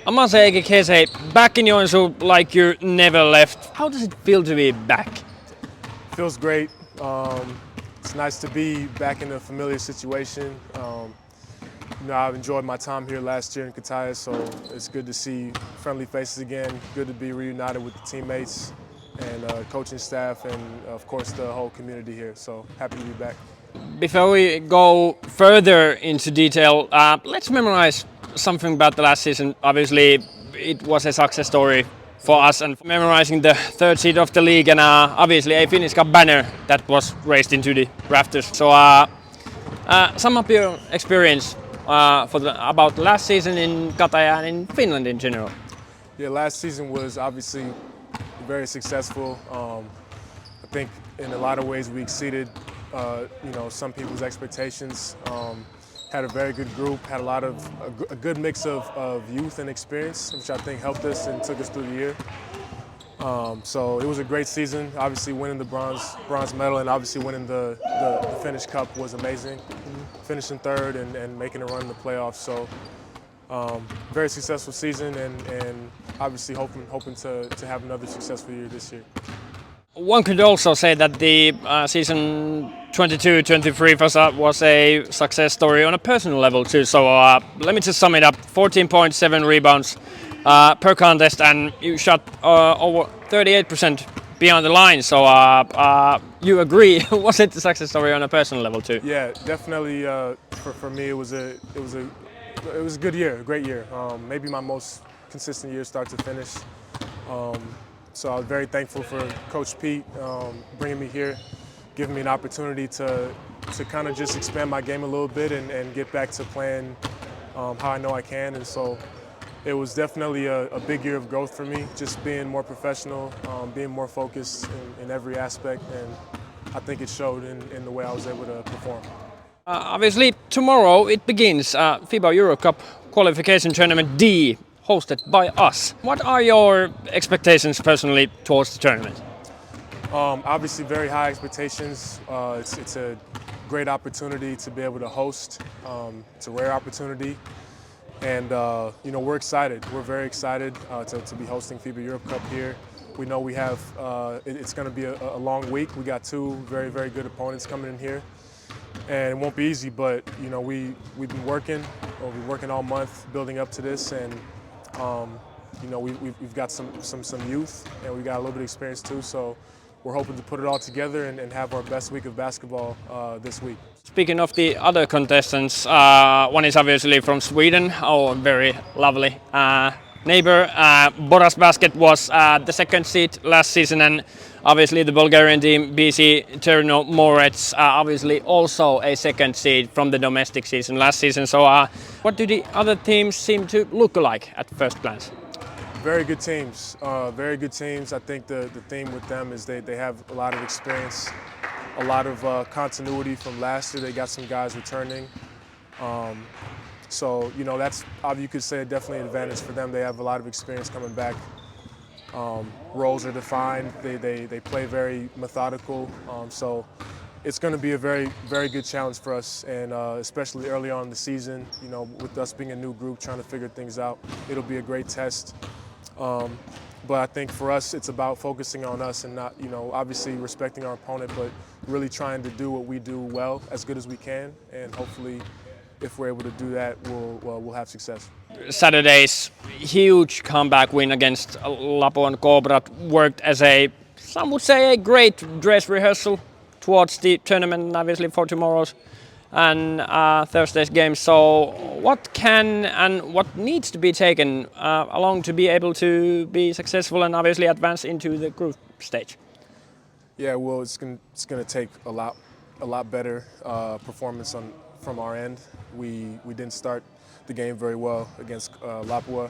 Amanze Egekeze, back in Joensuuhun like you never left. How does it feel to be back? Feels great. It's nice to be back in a familiar situation. I've enjoyed my time here last year in Kataja, so it's good to see friendly faces again. Good to be reunited with the teammates and coaching staff, and of course the whole community here. So happy to be back. Before we go further into detail, let's memorize something about the last season. Obviously, it was a success story for us, and memorizing the third seed of the league, and obviously a Finnish Cup banner that was raised into the rafters. So, sum up your experience about last season in Kataja and in Finland in general. Yeah, last season was obviously very successful. I think in a lot of ways we exceeded some people's expectations. Had a very good group, had a good mix of youth and experience, which I think helped us and took us through the year. So it was a great season. Obviously winning the bronze medal and obviously winning the Finnish Cup was amazing. Finishing third and making a run in the playoffs. So very successful season and obviously hoping to have another successful year this year. One could also say that the season 22-23 was a success story on a personal level too. So let me just sum it up: 14.7 rebounds per contest, and you shot over 38% beyond the line. So you agree? Was it a success story on a personal level too? Yeah, definitely. For me, it was a good year, a great year. Maybe my most consistent year, start to finish. So I was very thankful for Coach Pete bringing me here, giving me an opportunity to kind of just expand my game a little bit and get back to playing how I know I can. And so it was definitely a big year of growth for me, just being more professional, being more focused in every aspect, and I think it showed in the way I was able to perform. Obviously, tomorrow it begins FIBA Europe Cup qualification tournament D, hosted by us. What are your expectations personally towards the tournament? Obviously very high expectations. It's a great opportunity to be able to host. It's a rare opportunity. And we're excited. We're very excited to be hosting FIBA Europe Cup here. We know we have, it's going to be a long week. We got two very, very good opponents coming in here. And it won't be easy, but we've been working. We've been working all month building up to this, and we've got some youth, and we got a little bit of experience too. So we're hoping to put it all together and have our best week of basketball this week. Speaking of the other contestants, one is obviously from Sweden, our very lovely neighbor. Boras Basket was the second seed last season, and obviously the Bulgarian team BC Terno Morets obviously also a second seed from the domestic season last season. So what do the other teams seem to look like at first glance? Very good teams. Very good teams. I think the theme with them is they have a lot of experience, a lot of continuity from last year. They got some guys returning. So that's, you could say, definitely an advantage for them. They have a lot of experience coming back. Roles are defined. They play very methodical. So it's going to be a very, very good challenge for us, and especially early on in the season. With us being a new group, trying to figure things out, it'll be a great test. But I think for us, it's about focusing on us and not, obviously respecting our opponent, but really trying to do what we do well, as good as we can, and hopefully, if we're able to do that, we'll have success. Saturday's huge comeback win against Lapon Cobra worked as some would say, a great dress rehearsal towards the tournament, and obviously for tomorrow's and Thursday's game. So what can and what needs to be taken along to be able to be successful and obviously advance into the group stage? Yeah, well, it's going to take a lot better performance from our end. We didn't start the game very well against Lapua,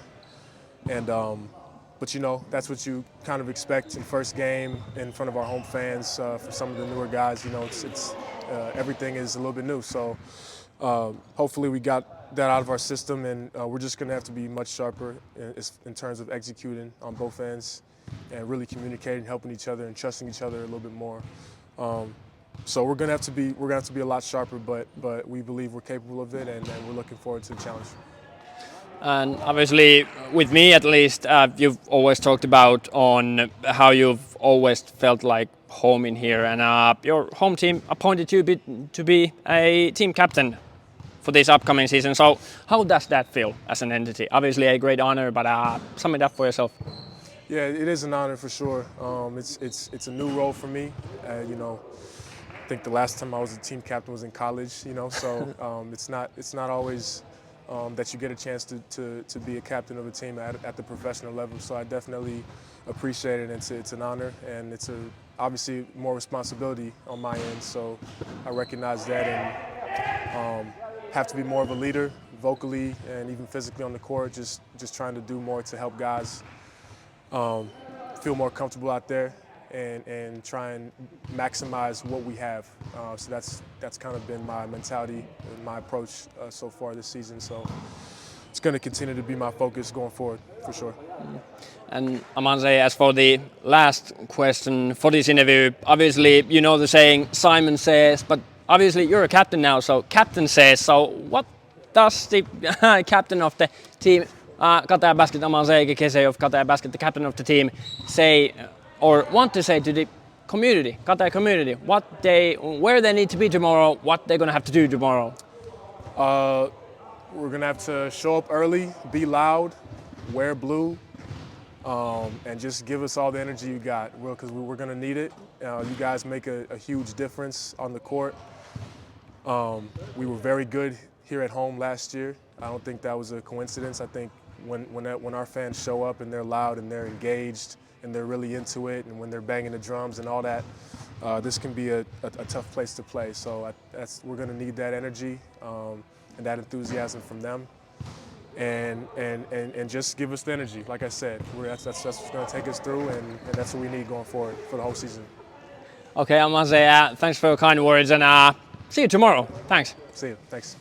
and but that's what you kind of expect in first game in front of our home fans. For some of the newer guys, it's everything is a little bit new. So hopefully we got that out of our system, and we're just going to have to be much sharper in terms of executing on both ends and really communicating, helping each other, and trusting each other a little bit more. So we're going to have to be a lot sharper, but we believe we're capable of it, and we're looking forward to the challenge. And obviously, with me at least, you've always talked about on how you've always felt like home in here, and your home team appointed you to be a team captain for this upcoming season. So how does that feel as an entity? Obviously a great honor, but sum it up for yourself. Yeah, it is an honor for sure. It's a new role for me. You know, I think the last time I was a team captain was in college. You know, so it's not always that you get a chance to be a captain of a team at the professional level. So I definitely appreciate it. It's an honor, and it's obviously more responsibility on my end. So I recognize that and have to be more of a leader, vocally and even physically on the court. Just trying to do more to help guys feel more comfortable out there and try and maximize what we have. So that's kind of been my mentality and my approach so far this season. So it's going to continue to be my focus going forward, for sure. And Amanze, as for the last question for this interview, obviously you know the saying, Simon says, but obviously you're a captain now, so captain says. So what does the captain of the team, Kataja Basket, Amanze Egekeze of Kataja Basket, the captain of the team, say or want to say to the community, Kataja community, where they need to be tomorrow, what they're going to have to do tomorrow? We're going to have to show up early, be loud, wear blue, and just give us all the energy you got, because we're going to need it. You guys make a huge difference on the court. We were very good here at home last year. I don't think that was a coincidence. I think when our fans show up and they're loud and they're engaged and they're really into it, and when they're banging the drums and all that, this can be a tough place to play. So we're going to need that energy and that enthusiasm from them, and just give us the energy. Like I said, that's what's going to take us through, and that's what we need going forward for the whole season. Okay, Amanze, thanks for your kind words, and see you tomorrow. Thanks. See you. Thanks.